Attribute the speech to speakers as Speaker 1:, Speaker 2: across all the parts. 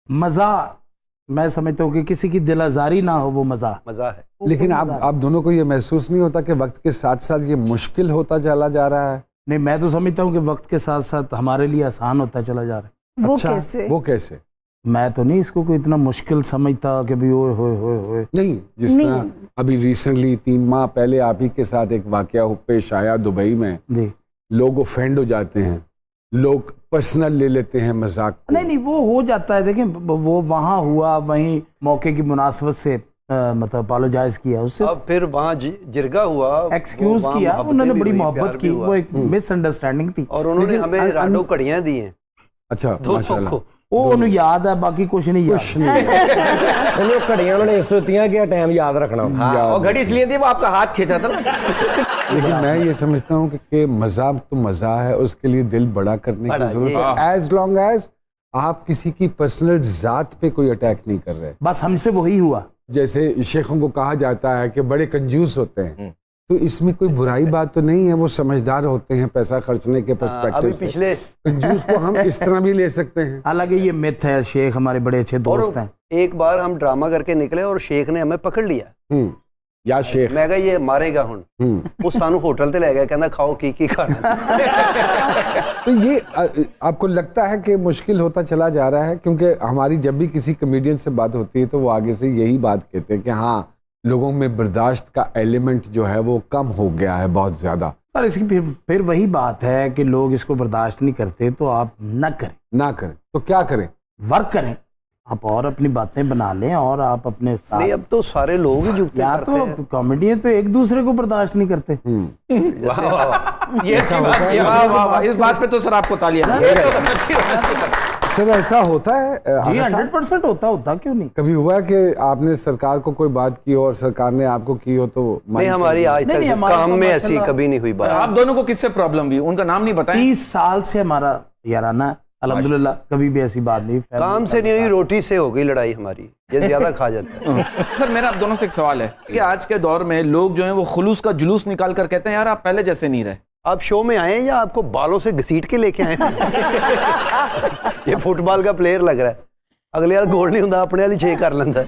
Speaker 1: مزہ میں سمجھتا ہوں کہ کسی کی دل آزاری نہ ہو وہ مزہ
Speaker 2: ہے.
Speaker 3: لیکن آپ دونوں کو یہ محسوس نہیں ہوتا کہ وقت کے ساتھ ساتھ یہ مشکل ہوتا چلا جا رہا ہے؟
Speaker 1: نہیں، میں تو سمجھتا ہوں کہ وقت کے ساتھ ساتھ ہمارے لیے آسان ہوتا چلا جا رہا ہے.
Speaker 3: وہ کیسے؟
Speaker 1: میں تو نہیں اس کو کوئی اتنا مشکل سمجھتا کہ بھی اوئے ہوئے ہوئے ہوئے
Speaker 3: نہیں. جس طرح ابھی ریسنٹلی 3 ماہ پہلے آپ ہی کے ساتھ ایک واقعہ پیش آیا دبئی میں،
Speaker 1: جی
Speaker 3: لوگ اوفینڈ ہو جاتے ہیں، لوگ پرسنل لے لیتے ہیں مذاق کو.
Speaker 1: نہیں وہ ہو جاتا ہے. دیکھیں وہ وہاں ہوا، وہیں موقع کی مناسبت سے مطلب اپالوجائز کیا اس سے،
Speaker 2: اب پھر وہاں جرگا ہوا،
Speaker 1: ایکسکیوز کیا، انہوں نے بڑی محبت کی، وہ ایک مس انڈرسٹینڈنگ تھی
Speaker 2: اور انہوں نے ہمیں راڈو کڑیاں دی ہیں.
Speaker 3: اچھا ماشاءاللہ،
Speaker 1: وہ انہوں یاد ہے، باقی کچھ نہیں یاد.
Speaker 4: گھڑیاں انہوں نے اس ہوتی ہیں کہ ٹائم یاد رکھنا، اور گھڑی اس لیے تھی وہ آپ کا ہاتھ کھینچا تھا نا.
Speaker 3: لیکن میں یہ سمجھتا ہوں کہ مزہ تو مزہ ہے، اس کے لیے دل بڑا کرنے کی ضرورت ہے، ایز لانگ ایز آپ کسی کی پرسنل ذات پہ کوئی اٹیک نہیں کر رہے.
Speaker 1: بس ہم سے وہی ہوا.
Speaker 3: جیسے شیخوں کو کہا جاتا ہے کہ بڑے کنجوس ہوتے ہیں، تو اس میں کوئی برائی بات تو نہیں ہے، وہ سمجھدار ہوتے ہیں پیسہ خرچنے کے پرسپیکٹو سے.
Speaker 2: پچھلے
Speaker 3: کنجوس کو ہم اس طرح بھی لے سکتے ہیں.
Speaker 1: حالانکہ یہ مت ہے، شیخ ہمارے بڑے اچھے دوست ہیں.
Speaker 2: ایک بار ہم ڈرامہ کر کے نکلے اور شیخ نے ہمیں پکڑ لیا.
Speaker 3: یا شیخ
Speaker 2: میں کہا یہ مارے گا ہن، وہ سانو ہوٹل تے لے گیا، کہنا کھاؤ کی کھانا.
Speaker 3: تو یہ آپ کو لگتا ہے کہ مشکل ہوتا چلا جا رہا ہے؟ کیونکہ ہماری جب بھی کسی کمیڈین سے بات ہوتی ہے تو وہ آگے سے یہی بات کہتے ہیں کہ ہاں لوگوں میں برداشت کا ایلیمنٹ جو ہے وہ کم ہو گیا ہے بہت زیادہ.
Speaker 1: اور اس کی پھر وہی بات ہے کہ لوگ اس کو برداشت نہیں کرتے، تو آپ نہ کریں.
Speaker 3: تو کیا کریں؟
Speaker 1: ورک کریں آپ، اور اپنی باتیں بنا لیں، اور آپ اپنے ساتھ.
Speaker 2: نہیں اب تو سارے لوگ ہی جھکتے
Speaker 1: یا تو کامیڈین تو ایک دوسرے کو برداشت نہیں کرتے.
Speaker 4: یہ اچھی بات ہے، اس بات پہ تو سر آپ کو تالیاں.
Speaker 3: سر ایسا ہوتا ہے؟
Speaker 1: جی 100% ہوتا کیوں نہیں.
Speaker 3: کبھی ہوا کہ آپ نے سرکار کو کوئی بات کی اور سرکار نے آپ کو کی ہو تو؟
Speaker 2: نہیں، ہماری آج تک کام میں ایسی کبھی نہیں ہوئی بات.
Speaker 4: آپ دونوں کو کس سے پرابلم ہوئی؟ ان کا نام نہیں بتائیں.
Speaker 1: 30 سال سے ہمارا یارانہ الحمدللہ، کبھی بھی ایسی بات نہیں.
Speaker 2: کام سے نہیں ہوئی، روٹی سے ہو گئی لڑائی ہماری، یہ زیادہ کھا جاتا ہے.
Speaker 4: سر میرا آپ دونوں سے ایک سوال ہے کہ آج کے دور میں لوگ جو ہیں وہ خلوص کا جلوس نکال کر کہتے ہیں یار آپ پہلے جیسے نہیں رہے.
Speaker 2: آپ شو میں آئے ہیں یا آپ کو بالوں سے گھسیٹ کے لے کے آئے ہیں؟ یہ فٹ بال کا پلیئر لگ رہا ہے، اگلے یار گول نہیں ہوں اپنے والی 6 کر لینا.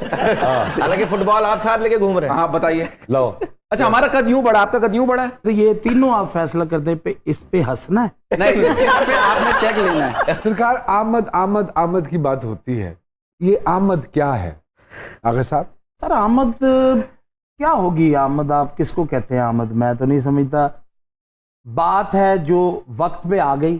Speaker 4: حالانکہ فٹ بال آپ ساتھ لے کے گھوم رہے ہیں. ہاں بتائیے. لو اچھا، ہمارا قد یوں بڑا، آپ کا قد یوں بڑا ہے،
Speaker 1: تو یہ تینوں آپ فیصلہ کرتے ہیں اس پہ ہنسنا ہے؟
Speaker 4: نہیں اس پہ آپ نے چیک لینا ہے.
Speaker 3: سرکار آمد کی بات ہوتی ہے، یہ آمد کیا ہے آغا صاحب؟
Speaker 1: سر آمد کیا ہوگی؟ آمد آپ کس کو کہتے ہیں آمد؟ میں تو نہیں سمجھتا. بات ہے جو وقت پہ آ گئی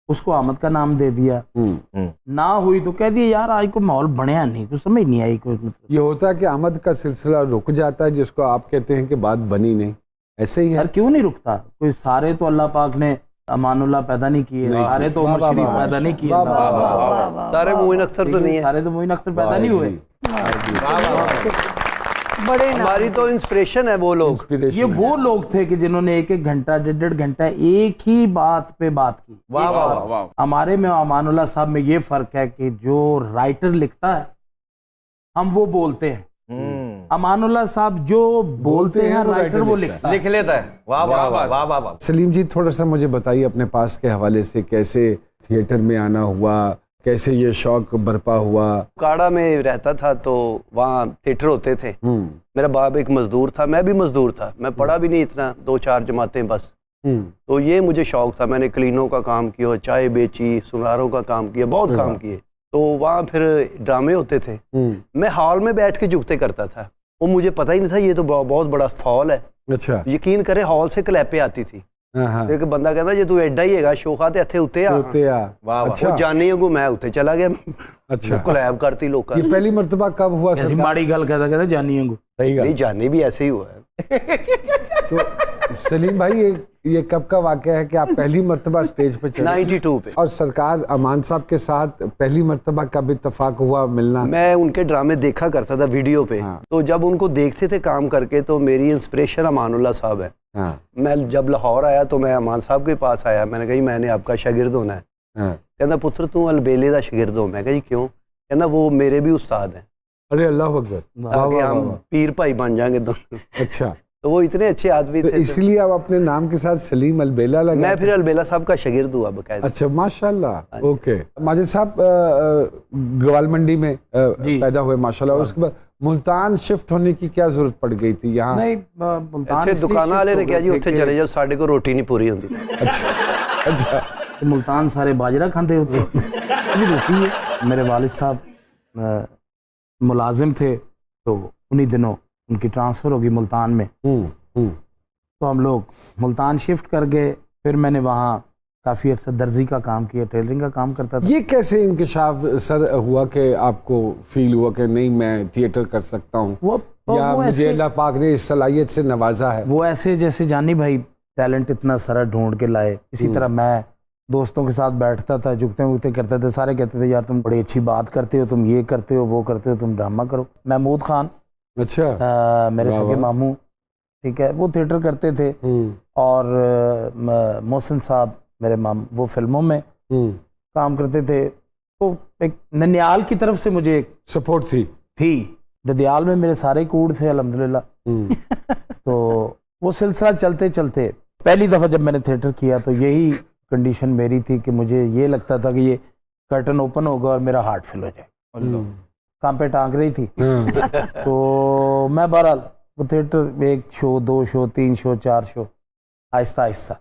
Speaker 1: اس کو آمد کا نام دے دیا، نہ ہوئی تو کہہ دیا یار آج کو ماحول بنیا نہیں، کچھ سمجھ نہیں آئی کوئی.
Speaker 3: یہ ہوتا ہے کہ آمد کا سلسلہ رک جاتا ہے جس کو آپ کہتے ہیں کہ بات بنی نہیں، ایسے ہی ہے.
Speaker 1: سر کیوں نہیں رکتا؟ کوئی سارے تو اللہ پاک نے امان اللہ پیدا نہیں کیے، سارے تو عمر شریف پیدا نہیں کیے،
Speaker 2: سارے معین اختر تو نہیں ہیں،
Speaker 1: سارے تو معین اختر پیدا نہیں ہوئے.
Speaker 2: ہماری تو انسپریشن ہے وہ لوگ.
Speaker 1: یہ وہ لوگ تھے کہ جنہوں نے 1 گھنٹہ 1.5 گھنٹہ ایک ہی بات پہ بات کی. ہمارے میں امان اللہ صاحب میں یہ فرق ہے کہ جو رائٹر لکھتا ہے ہم وہ بولتے ہیں، امان اللہ صاحب جو بولتے ہیں رائٹر وہ لکھ لیتا ہے.
Speaker 4: واہ واہ واہ واہ واہ.
Speaker 3: سلیم جی تھوڑا سا مجھے بتائیے اپنے پاس کے حوالے سے، کیسے تھیٹر میں آنا ہوا، کیسے یہ شوق برپا ہوا؟
Speaker 2: کاڑا میں رہتا تھا تو وہاں تھیٹر ہوتے تھے. میرا باپ ایک مزدور تھا، میں بھی مزدور تھا، میں پڑھا بھی نہیں اتنا، 2-4 جماعتیں بس. تو یہ مجھے شوق تھا، میں نے کلینوں کا کام کیا، چائے بیچی، سناروں کا کام کیا، بہت کام کیے. تو وہاں پھر ڈرامے ہوتے تھے، میں ہال میں بیٹھ کے جھکتے کرتا تھا، وہ مجھے پتہ ہی نہیں تھا یہ تو بہت بڑا فال ہے.
Speaker 3: اچھا
Speaker 2: یقین کرے ہال سے کلیپیں آتی تھی، ایک بندہ کہتا یہ تو ایڈا ہی ہے شوخا تے اتھے اتے
Speaker 3: اچھا
Speaker 2: جانے کو میں اتھے چلا گیا.
Speaker 3: اچھا
Speaker 2: کلیب کرتی لوگ.
Speaker 3: یہ پہلی مرتبہ کب ہوا؟
Speaker 1: ماڑی گل کہتا جانی ہوں
Speaker 2: نہیں، جانے بھی ایسے ہی ہوا ہے.
Speaker 3: تو سلیم بھائی یہ کب کا واقعہ ہے کہ آپ پہلی مرتبہ اسٹیج پہ چڑھے؟
Speaker 2: 92 پہ.
Speaker 3: اور سرکار امان صاحب کے ساتھ پہلی مرتبہ کب اتفاق ہوا ملنا؟
Speaker 2: میں ان کے ڈرامے دیکھا کرتا تھا ویڈیو پہ، تو جب ان کو دیکھتے تھے کام کر کے تو میری انسپریشن امان اللہ صاحب ہے. میں جب لاہور آیا تو میں امان صاحب کے پاس آیا، میں نے کہا میں نے آپ کا شاگرد ہونا ہے. کہنا پتر تو البیلے دا شاگرد ہو. میں کہا جی کیوں؟ کہنا وہ میرے بھی استاد ہیں.
Speaker 3: ارے اللہ اکبر،
Speaker 2: تاکہ ہم پیر بھائی بن جائیں گے.
Speaker 3: اچھا
Speaker 2: تو وہ اتنے اچھے آدمی
Speaker 3: تو
Speaker 2: تھے.
Speaker 3: اس لیے آپ اپنے نام کے ساتھ سلیم البیلا لگا؟
Speaker 2: میں پھر البیلا صاحب کا شاگرد ہوا باقاعدہ.
Speaker 3: اچھا ماشاءاللہ. اوکے. ماجد صاحب گوال منڈی میں پیدا ہوئے ماشاءاللہ, اس کے بعد ملتان شفٹ ہونے کی کیا ضرورت پڑ گئی تھی یہاں؟
Speaker 1: نہیں, ملتان
Speaker 2: دکان والے نے کہا جی اتنے چلے جاؤ, ساڈے کو روٹی نہیں پوری ہوتی.
Speaker 3: اچھا.
Speaker 1: ملتان سارے باجرہ کھاندے ہوتے روٹی ہے. میرے والد صاحب ملازم تھے تو انہی دنوں ان کی ٹرانسفر ہوگی ملتان میں, تو ہم لوگ ملتان شفٹ کر گئے. پھر میں نے وہاں کافی عرصہ درزی کا کام کیا, ٹیلرنگ کا کام کرتا تھا.
Speaker 3: یہ کیسے انکشاف سر ہوا کہ آپ کو فیل ہوا کہ نہیں میں تھیٹر کر سکتا ہوں, یا مجھے اللہ پاک نے اس صلاحیت سے نوازا ہے؟
Speaker 1: وہ ایسے جیسے جانی بھائی ٹیلنٹ اتنا سارا ڈھونڈ کے لائے, اسی طرح میں دوستوں کے ساتھ بیٹھتا تھا, جھکتے وگتے کرتے تھے. سارے کہتے تھے یار تم بڑی اچھی بات کرتے ہو, تم یہ کرتے ہو وہ کرتے ہو, تم ڈرامہ کرو. محمود خان
Speaker 3: اچھا
Speaker 1: میرے سگے ماموں, ٹھیک ہے, وہ تھیٹر کرتے تھے. اور محسن صاحب میرے مام وہ فلموں میں کام کرتے تھے. تو ایک ننیال کی طرف سے مجھے ایک
Speaker 3: سپورٹ تھی.
Speaker 1: ددیال میں میرے سارے کوڑ تھے الحمدللہ. تو وہ سلسلہ چلتے چلتے پہلی دفعہ جب میں نے تھیٹر کیا تو یہی کنڈیشن میری تھی کہ مجھے یہ لگتا تھا کہ یہ کرٹن اوپن ہوگا اور میرا ہارٹ فل ہو جائے. کام پہ ٹانگ رہی تھی. تو میں بہرحال وہ تھیٹر 1 شو 2 شو 3 شو 4 شو آہستہ آہستہ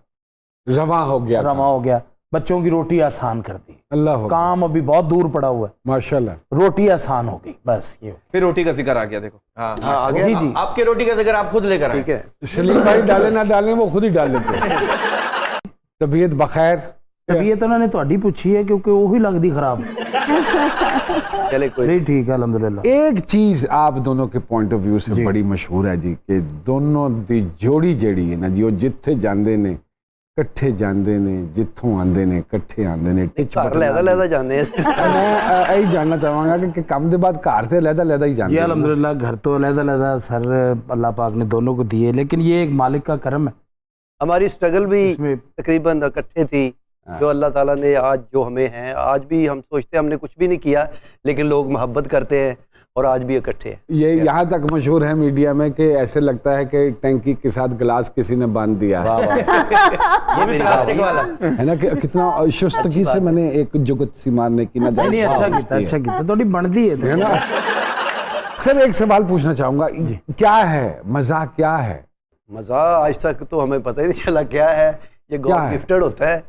Speaker 3: رواں ہو گیا.
Speaker 1: بچوں کی روٹی آسان کر دی.
Speaker 3: اللہ
Speaker 1: کام ابھی بہت دور پڑا ہوا ہے,
Speaker 3: ماشاءاللہ
Speaker 1: روٹی آسان ہو گئی بس. یہ
Speaker 4: پھر روٹی کا ذکر آ گیا. دیکھو
Speaker 2: آ گیا.
Speaker 1: جی
Speaker 4: آپ کے روٹی کا ذکر آپ خود لے کر آئے.
Speaker 2: ٹھیک ہے,
Speaker 3: سلیم بھائی ڈالے نہ ڈالیں وہ خود ہی ڈال لیتے. طبیعت بخیر؟
Speaker 1: طبیعت انہوں نے تہاڈی پوچھی ہے کیونکہ وہی لگتی خراب.
Speaker 2: چلے کوئی
Speaker 1: نہیں, ٹھیک ہے الحمدللہ.
Speaker 3: ایک چیز آپ دونوں کے پوائنٹ آف ویو سے بڑی مشہور ہے جی کہ دونوں دی جوڑی جیڑی ہے نا جی, وہ جتھے جاندے نے کٹھے جاندے نے, جتھوں آندے نے کٹھے آندے نے.
Speaker 2: لہدا جانے
Speaker 3: میں یہی جاننا چاہوں گا کہ کم دے بعد گھر تے لہدا ہی جاندے.
Speaker 1: جی الحمدللہ گھر تو علیحدہ سر اللہ پاک نے دونوں کو دیے, لیکن یہ ایک مالک کا کرم ہے.
Speaker 2: ہماری سٹرگل بھی تقریباً اکٹھے تھی جو اللہ تعالیٰ نے آج جو ہمیں ہیں. آج بھی ہم سوچتے ہیں ہم نے کچھ بھی نہیں کیا, لیکن لوگ محبت کرتے ہیں اور آج بھی اکٹھے ہیں.
Speaker 3: یہ یہاں تک مشہور ہے میڈیا میں کہ ایسے لگتا ہے کہ ٹینکی کے ساتھ گلاس کسی نے باندھ دیا ہے نا, کہ کتنا شستگی سے میں نے ایک جگت سی مارنے کی نہ
Speaker 1: نہیں, اچھا کیتا تھوڑی بنتی ہے
Speaker 3: نا. سر ایک سوال پوچھنا چاہوں گا, کیا ہے مزہ, کیا ہے
Speaker 2: مزہ؟ آج تک تو ہمیں پتہ ہی نہیں چلا کیا ہے. یہ گاڈ گفٹڈ ہوتا ہے,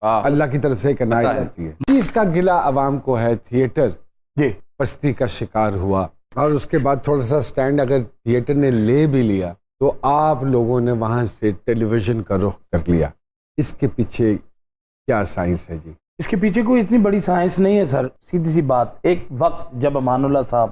Speaker 3: اللہ کی طرف سے ایک عنایت ہوتی ہے. چیز کا گلہ عوام کو ہے, تھیٹر
Speaker 1: جی
Speaker 3: پستی کا شکار ہوا, اور اس کے بعد تھوڑا سا سٹینڈ اگر تھیٹر نے لے بھی لیا تو آپ لوگوں نے وہاں سے ٹیلی ویژن کا رخ کر لیا. اس کے پیچھے کیا سائنس ہے جی؟
Speaker 1: اس کے پیچھے کوئی اتنی بڑی سائنس نہیں ہے سر. سیدھی سی بات, ایک وقت جب امان اللہ صاحب,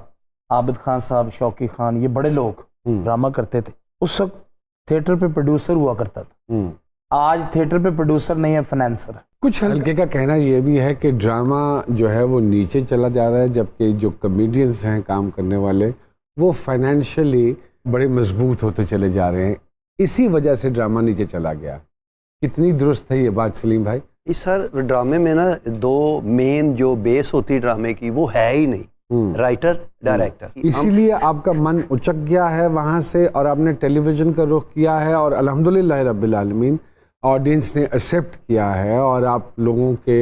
Speaker 1: عابد خان صاحب, شوقی خان, یہ بڑے لوگ ڈرامہ کرتے تھے, اس وقت تھیٹر پہ پروڈیوسر ہوا کرتا تھا. آج تھیٹر پہ پروڈیوسر نہیں ہے, فنانسر ہے.
Speaker 3: کچھ حلقے کا کہنا یہ بھی ہے کہ ڈرامہ جو ہے وہ نیچے چلا جا رہا ہے, جبکہ جو کمیڈینز ہیں کام کرنے والے وہ فائنینشلی بڑے مضبوط ہوتے چلے جا رہے ہیں. اسی وجہ سے ڈرامہ نیچے چلا گیا. کتنی درست ہے یہ بات سلیم بھائی؟
Speaker 2: سر ڈرامے میں نا دو مین جو بیس ہوتی ڈرامے کی وہ ہے ہی نہیں, رائٹر ڈائریکٹر.
Speaker 3: اسی لیے آپ کا من اچک گیا ہے وہاں سے اور آپ نے ٹیلی ویژن کا رخ کیا ہے, اور الحمدللہ رب العالمین آڈینس نے ایکسیپٹ کیا ہے, اور آپ لوگوں کے